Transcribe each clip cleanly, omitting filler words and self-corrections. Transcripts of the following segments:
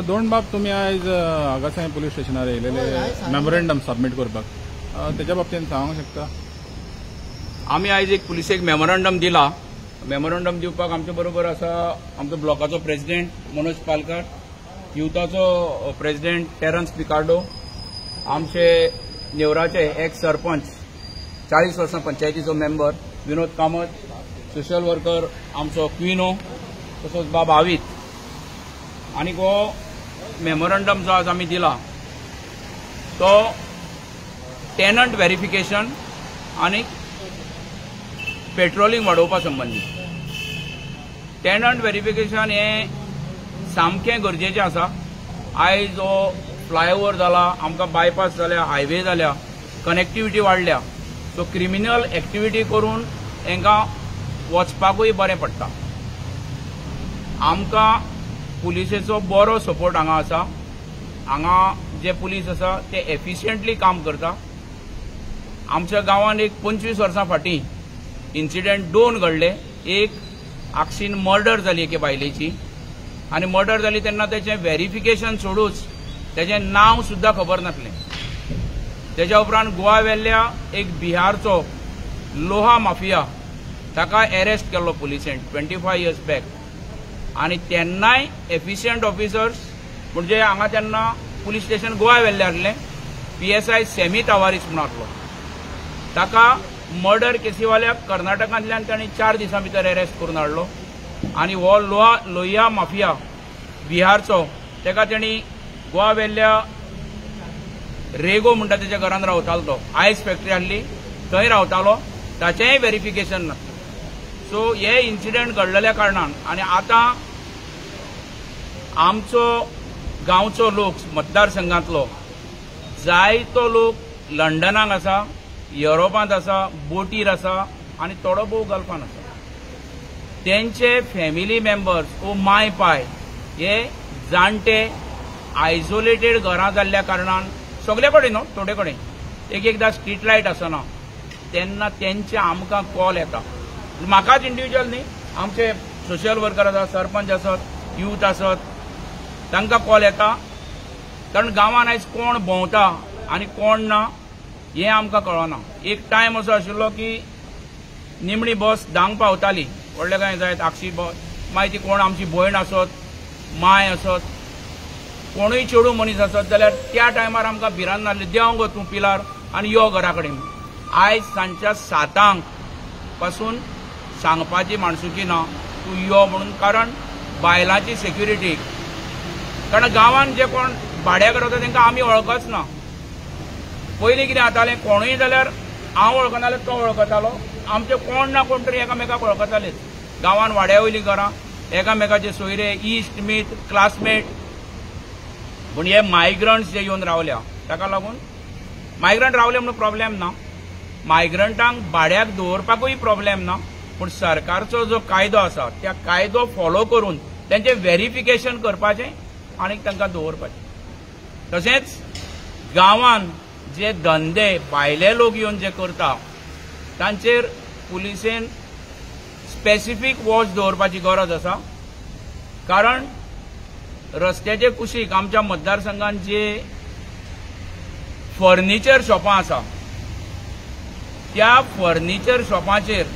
दोन बाब तुम्ही आज आगासाय पोलीस स्टेशनार येयलेले मेमोरेंडम सबमिट करपाक त्याच्या बाबतीत सांगूंक शकता? आम्ही आज एक पुलिसेक मेमोरेंडम दिला. मेमोरेंडम दिवपाक आमचे बरोबर आसा आमचो ब्लॉकाचो प्रेसिडेंट मनोज पालकार, युथाचो प्रेसिडेंट टेरन्स पिकार्डो, आमचे नेवराचे एक्स सरपंच 40 वर्सां पंचायतीचो मेंबर विनोद कामत, सोशल वर्कर आमचो क्विनो, तसोच बाब आवीत. आनी हो मेमोरेंडम जो आज आमी दिला तो टेनंट व्हेरिफिकेशन आनी पेट्रोलिंग वाडोवपा संबंधी. टेनंट व्हेरिफिकेशन हे सामकें गरजेचें आसा. आयज हो फ्लायओव्हर जाला, आमकां बायपास जाल्या, हायवे जाल्या, कनेक्टिविटी वाडल्या, सो क्रिमिनल एक्टिविटी करून हांकां वचपाकूय बरें पडटा. आमकां पुलिसेचो बरो सपोर्ट हांगा आसा. हांगा जे पुलीस आसा ते एफिशियंटली काम करता. आमच्या गांवांत एक 25 वर्सां फाटीं इन्सिडेंट 2 घडले. एक आक्षीन मर्डर जाली एके बायलेची, आनी मर्डर जाली तेन्ना तेचें व्हेरिफिकेशन सोडूच तेचें नांव सुद्दां खबर नासलें. तेच्या उपरांत गोवा वेल्ल्या एक बिहारचो लोहा माफिया, ताका अरेस्ट केल्लो पुलिसेन 25 इयर्स बॅक. आनी तेन्नाय एफिशियंट ऑफिसर्स म्हणजे हांगा तेन्ना पुलीस स्टेशन गोवा वेल्ले आसलें, PSI सेमी तवारीस म्हणून आसलो. ताका मर्डर केसीवाल्याक कर्नाटकांतल्यान तांणी 4 दिसां भितर अरेस्ट करून हाडलो. आनी हो लोहिया माफिया बिहारचो, ताका तांणी गोवा वेल्ल्या रेगो म्हणटा तेच्या घरांत रावतालो तो. आयस फॅक्टरी आसली थंय रावतालो, ताचेंय व्हेरिफिकेशन नासलें. सो हे इन्सिडेंट घडलेल्या कारणान आनी आतां आमचो गांवचो लोक मतदारसंघांतलो जायतो लोक लंडनाक आसा, युरोपांत आसा, बोटीर आसा आनी थोडो भोव गल्फान आसा. तेंचे फॅमिली मेंबर्स ओ माय पाय हे जाणटे आयसोलेटेड घरां जाल्ल्या कारणान सगळे कडेन न्हू, थोडे कडेन एकदां स्ट्रीट लायट आसना तेन्ना तेंचे आमकां कॉल येता. म्हाकाच इंडिव्हिज्युअल न्ही, आमचे सोशल वर्कर आसात, सरपंच आसत, यूथ आसत, तांकां कॉल येता. कारण गांवांत आयज कोण भोंवता आनी कोण ना हें आमकां कळना. एक टायम असो आशिल्लो की निमणी बस धांक पावताली, व्हडले काय जायत आक्षी बस, मागीर ती कोण आमची भयण आसत, माय आसत, कोणूय चेडू मनीस आसत जाल्यार त्या टायमार आमकां भिरांत नासली, देंव गो तूं पिलार आनी यो घरा कडेन. आयज सांजच्या 7 पासून सांगपाची माणसुकी ना तूं यो म्हणून. कारण बायलांची सेक्युरिटी, कारण गांवांत जे कोण भाड्याक रावता तांकां आमी वळखच ना. पयलीं कितें जातालें, कोणूय जाल्यार हांव वळखना जाल्यार तो वळखतालो. आमचे कोण ना कोण तरी एकामेकाक वळखतालेच. गांवांत वाड्या वयलीं घरां, एकामेकाचे सोयरे, इश्ट मीत, क्लासमेट. पूण हे मायग्रंट्स जे येवन रावल्या ताका लागून, मायग्रंट रावले म्हणून प्रॉब्लेम ना, मायग्रंटांक भाड्याक दवरपाकूय प्रॉब्लेम ना. पूण सरकारचो जो कायदो आसा त्या कायदो फॉलो करून तेंचें व्हेरिफिकेशन करपाचें आनी तांकां दवरपाचें. तशेंच गांवांत जे धंदे भायले लोक येवन जे करता तांचेर पुलिसेन स्पेसिफीक वॉच दवरपाची गरज आसा. कारण रस्त्याचे कुशीक आमच्या मतदारसंघात जे फर्निचर शॉपां आसा त्या फर्निचर शॉपांचेर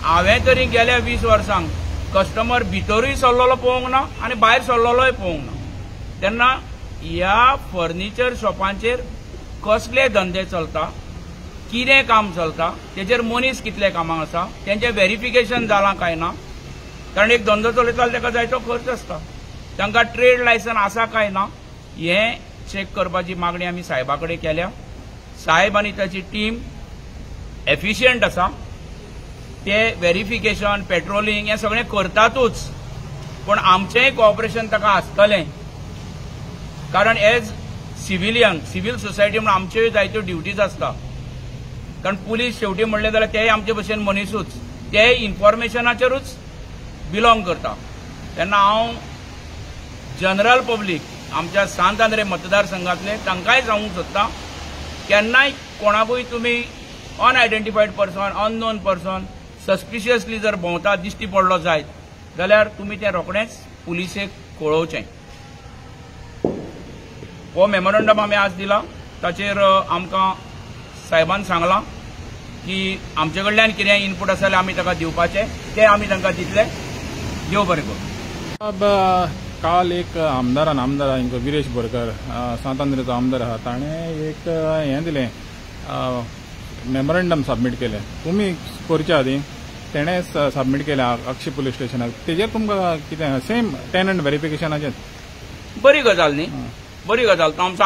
हांवें तरी गेल्या 20 वर्सांक कस्टमर भितरूय सरलेलो पळोवंक ना आनी भायर सरलेलोय पळोवंक ना. तेन्ना ह्या फर्निचर शॉपांचेर कसले धंदे चलता, कितें काम चलता, तेचेर मनीस कितले कामाक आसा, तेंचें व्हेरिफिकेशन जालां काय ना. कारण एक धंदो चलयता ताका जायतो खर्च आसता. तांकां ट्रेड लायसन आसा काय ना हें चेक करपाची मागणी आमी साहेबा कडेन केल्या. साहेब आनी ताची टीम एफिशियंट आसा. ते व्हेरिफिकेशन, पेट्रोलिंग हें सगळें करतातूच. पूण आमचेंय कॉपरेशन ताका आसतलें. कारण एज सिव्हिलियन, सिव्हिल सोसायटी म्हणून आमच्योय जायत्यो ड्युटीज आसता. कारण पुलीस शेवटी म्हणलें जाल्यार तेय आमचे भशेन मनीसूच, ते इन्फॉर्मेशनाचेरूच बिलॉंग करता. तेन्ना हांव जनरल पब्लीक आमच्या सांत आंद्रे मतदारसंघातले तांकांय सांगूंक सोदता, केन्नाय कोणाकूय तुमी अनआयडेंटिफायड पर्सन, अननोन पर्सन सस्पिशियसली जर भोंवता दिश्टी पडलो जायत जाल्यार तुमी तें रोखडेंच पुलिसेक कळोवचें. हो मेमोरंडम आमी आज दिला. ताचेर आमकां साहेबान सांगलां की आमचे कडल्यान कितें इनपूट आसा जाल्यार आमी ताका दिवपाचें, तें आमी तांकां दितले. देव बरें करूं. अब काल एक आमदार हिंग विरेश बोरकर सांतांद्रेचो आमदार आहा, ताणें एक हें दिलें, मेमोरंडम सबमीट केलें. तुमी करच्या आदीं तेणें सबमीट केलें अक्षी पुलीस स्टेशनाक. तेजेर तुमकां कितें सेम टेनंट व्हेरिफिकेशनाचेर? बरी गजाल न्ही, बरी गजाल. तो आमचो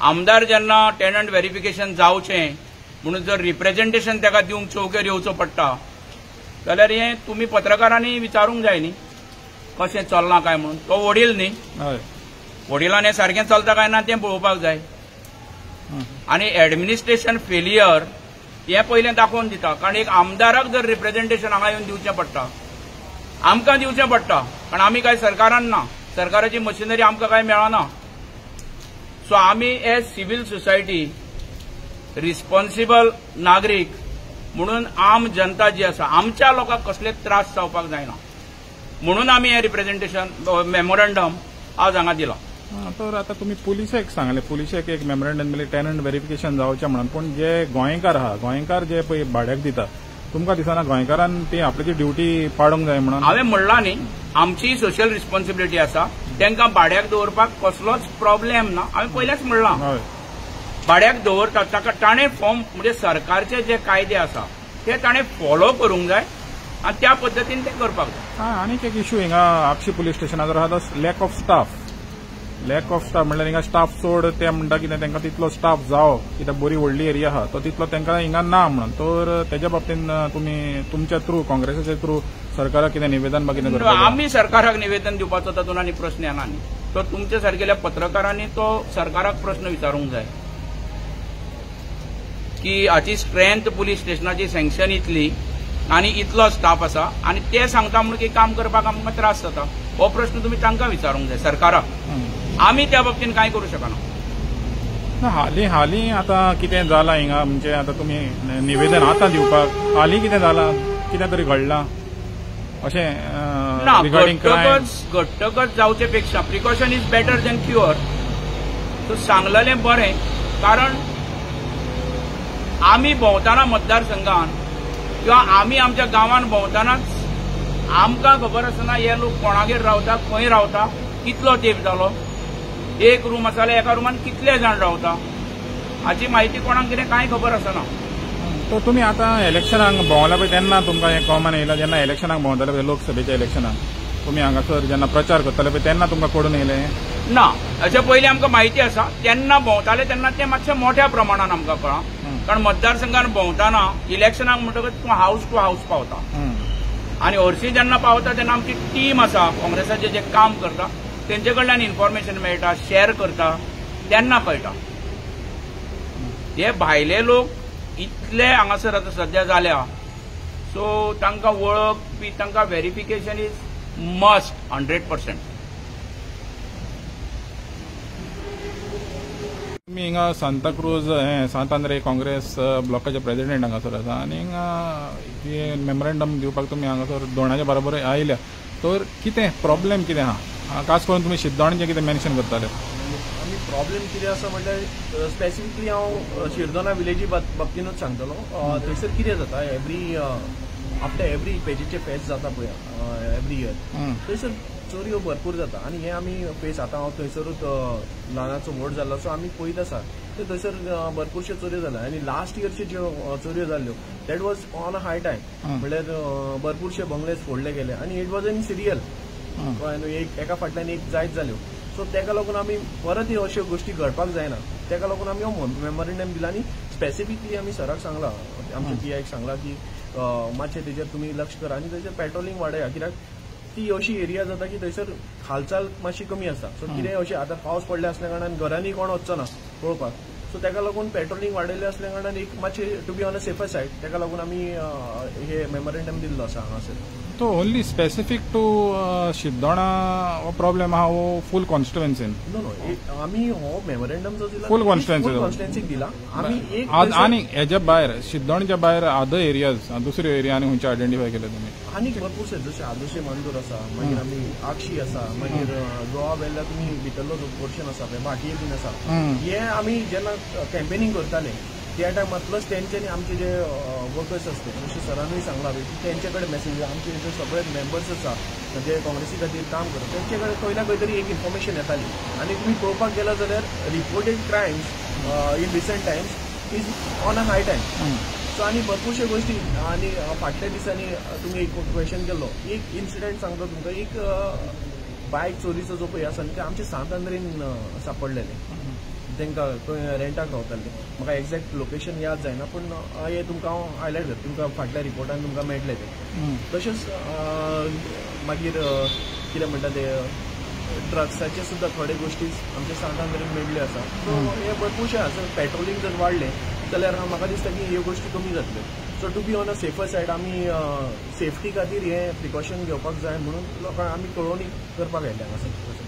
आमदार जेन्ना टेनंट व्हेरिफिकेशन जावचें म्हणून जर रिप्रेझेंटेशन ताका दिवंक चौकेर येवचो पडटा जाल्यार हें तुमी पत्रकारांनी विचारूंक जाय न्ही कशें चलना काय म्हणून. तो वडील न्ही, हय, वडिलांनी सारकें चलता काय ना तें पळोवपाक जाय. आनी एडमिनिस्ट्रेशन फेलियर हें पयलें दाखोवन दिता. कारण एक आमदाराक जर रिप्रेझेंटेशन हांगा येवन दिवचें पडटा, आमकां दिवचें पडटा, कारण आमी काय सरकारान ना, सरकाराची मशिनरी आमकां काय मेळना. सो आमी एज सिव्हिल सोसायटी रिस्पॉन्सिबल नागरीक म्हणून आम जनता जी आसा आमच्या लोकांक कसले त्रास जावपाक जायना म्हणून आमी हे रिप्रेझेंटेशन मेमोरंडम आज हांगा दिला. तर आतां तुमी पुलिसेक सांगलें, पुलिसेक एक मेमोरंडम दिलें टेनंट व्हेरिफिकेशन जावचें म्हणून. पूण जे गोंयकार आहा, गोंयकार जे पळय भाड्याक दिता, तुमकां दिसना गोंयकारान ती आपली ती ड्युटी पाडूंक जाय म्हणून? हांवें म्हणलां न्ही, आमची सोशल रिस्पॉन्सिबिलिटी आसा. तांकां भाड्याक दवरपाक कसलोच प्रॉब्लेम ना. हांवें पयलेंच म्हणलां, हय, भाड्याक दवरता ताका ताणें फॉर्म म्हणजे सरकारचे जे कायदे आसा ते ताणें फॉलो करूंक जाय आनी त्या पद्दतीन तें करपाक जाय. आनीक एक इश्यू हिंगा आपशी पुलीस स्टेशनाचो आहा, तो lack of staff. Lack of staff म्हणल्यार हिंगा स्टाफ चड, ते म्हणटा कितें तांकां तितलो स्टाफ जावो, कित्याक बरी व्हडली एरिया आहा, तो तितलो तांकां हिंगा ना म्हणून. तर तेज्या बाबतीन तुमी तुमच्या थ्रू, काँग्रेसाच्या थ्रू सरकाराक कितें निवेदन कितें करपाक? आमी सरकाराक निवेदन दिवपाचो तातूंत आनी प्रश्न येना न्ही. तो तुमच्या सारकेल्या पत्रकारांनी तो सरकाराक प्रश्न विचारूंक जाय की हाची स्ट्रेंथ पुलीस स्टेशनाची सँक्शन इतली आनी इतलो स्टाफ आसा आनी ते सांगता म्हणून की काम करपाक आमकां त्रास जाता. हो प्रश्न तुमी तांकां विचारूंक जाय सरकाराक. आमी त्या बाबतीन कांय करूं शकना. हालीं आतां कितें जालां हिंगा, म्हणजे आतां तुमी निवेदन आतां दिवपाक हालीं कितें जालां, कितें तरी घडलां अशें ना? Regarding crime? घट्टगच जावचे पेक्षा precaution is better than cure. So सांगलेलें बरें, कारण आमी भोंवताना मतदारसंघान किंवा आमी आमच्या गांवांत भोंवतानाच आमकां खबर आसना हे लोक कोणागेर रावता, खंय रावता, कितलो तेंप जालो, एक रूम आसा जाल्यार एका रूमान कितले जाण रावता, हाची म्हायती कोणाक कितें कांय खबर आसना. तो तुमी आतां इलेक्शनाक भोंवला पळय तेन्ना तुमकां हें कॉमन येयलां, जेन्ना इलेक्शनाक भोंवताले पळय लोकसभेच्या इलेक्शनाक, तुमी हांगासर जेन्ना प्रचार करताले पळय तेन्ना तुमकां कळून येयलें? ना, हाचे पयलीं आमकां म्हायती आसा. तेन्ना भोंवताले तेन्ना तें मातशें मोठ्या प्रमाणान आमकां कळ्ळां. कारण मतदारसंघान भोंवताना इलेक्शनाक म्हणटकच तूं हावस टू हावस पावता आनी हरशीं जेन्ना पावता तेन्ना आमची टीम आसा काँग्रेसाचें जे काम करता तेंचे कडल्यान इन्फॉर्मेशन मेळटा, शेअर करता, तेन्ना कळटा. हे भायले लोक इतले हांगासर आतां सध्या जाल्या, सो तांकां वळख बी तांकां व्हेरिफिकेशन इज मस्ट 100%. तुमी हिंगा सांताक्रूज सांतांद्रे काँग्रेस ब्लॉकाचे प्रेसिडेंट हांगासर आसा आनी हिंगा मेमोरंडम दिवपाक तुमी हांगासर दोनाच्या बरोबर आयल्या. तर कितें प्रॉब्लेम कितें आहा? खास करून तुमी शिरदोणाचें कितें मेन्शन करताले? आनी प्रॉब्लेम कितें आसा म्हणल्यार स्पेसिफिकली हांव शिरदोना विलेजी बाबतीनूच सांगतलो. थंयसर कितें जाता, आफ्टर एवरी पेजीचे फेस्ट जाता पळय एवरी इयर, थंयसर चोरयो भरपूर जाता आनी हे आमी फेस आतां हांव थंयसरूच ल्हानाचो व्हड जाल्लो सो आमी पळयत आसा ते थंयसर भरपूरश्यो चोरयो जाल्या. आनी लास्ट इयरच्यो ज्यो चोरयो जाल्ल्यो that was on a high time, म्हणल्यार भरपूरशे बंगलेज फोडले गेले आनी इट वॉज इन सिरियल, एका फाटल्यान एक जायत जाल्यो. सो तेका लागून आमी परत ह्यो अश्यो गोश्टी घडपाक जायना, तेका लागून आमी हो मेमोरंडम दिला आनी स्पेसिफिकली आमी सराक सांगला, आमच्या PIक सांगला की मातशें तेजेर तुमी लक्ष करा आनी थंयसर पेट्रोलिंग वाडया, कित्याक ती अशी एरिया जाता की थंयसर हालचाल मातशी कमी आसता. सो कितें अशें आतां पावस पडले आसल्या कारणान घरांनी कोण वचचो ना पळोवपाक, सो ताका लागून पेट्रोलिंग वाडयल्लें असल्या कारणान एक मातशें to be on a safer side ताका लागून आमी हे मेमोरेंडम दिल्लो आसा हांगासर. तो ओनली स्पेसिफीक टू शिरदोणा हो प्रॉब्लेम आहा वो फूल कॉन्स्टिट्युएन्सीन? नो आमी हो मेमोरेंडम जो दिला फूल कॉन्स्टिट्युएन्सीक दिला. आमी एक आनी हेच्या भायर शिरदोणच्या भायर अदर एरियाज दुसऱ्यो एरियांनी खंयचे आयडेंटिफाय केले तुमी? आनी भरपूर जशे आदोशे मांदूर आसा, मागीर आमी आक्षी आसा, मागीर गोवा वेल्ल्या तुमी भितरलो जो पोर्शन आसा पळय भाटये बीन आसा, हे आमी जेन्ना कॅम्पेनिंग करताले त्या टायमार प्लस तेंच्यांनी आमचे जे वर्कर्स असते जशें सरांनूय सांगला तेंचे कडेन मेसेज आमचे जे सगळे मेंबर्स आसा जे काँग्रेसी खातीर काम करता तेंचे कडेन खंय ना खंय तरी एक इन्फॉर्मेशन येताली. आनी तुमी पळोवपाक गेल्यार जाल्यार reported crimes in recent Times is on a high time. So आनी भरपूरशे गोष्टी आनी फाटल्या दिसांनी तुमी एक क्वेश्चन केल्लो एक इन्सिडंट सांगता तुमकां. एक बायक चोरीचो जो पळय आसा ते आमचे सांत आंद्रेन सापडलेले. तांकां थंय रेंटाक रावताले. म्हाका एक्झॅक्ट लोकेशन याद जायना पूण हे तुमकां हांव हायलायट करता तुमकां फाटल्या रिपोर्टान तुमकां मेळटले ते. तशेंच मागीर कितें म्हणटा ते ड्रग्साचे सुद्दां थोडे गोश्टी आमच्या सांत आंद्रेन मेळिल्ल्यो आसा. सो हे भरपूरशे आसा. पेट्रोलिंग जर वाडलें जाल्यार म्हाका दिसता की ह्यो गोश्टी कमी जातल्यो. So to be on a safer side आमी सेफ्टी खातीर हे प्रिकॉशन घेवपाक जाय म्हणून लोकांक आमी कळोवणी करपाक आयल्या हांगासर.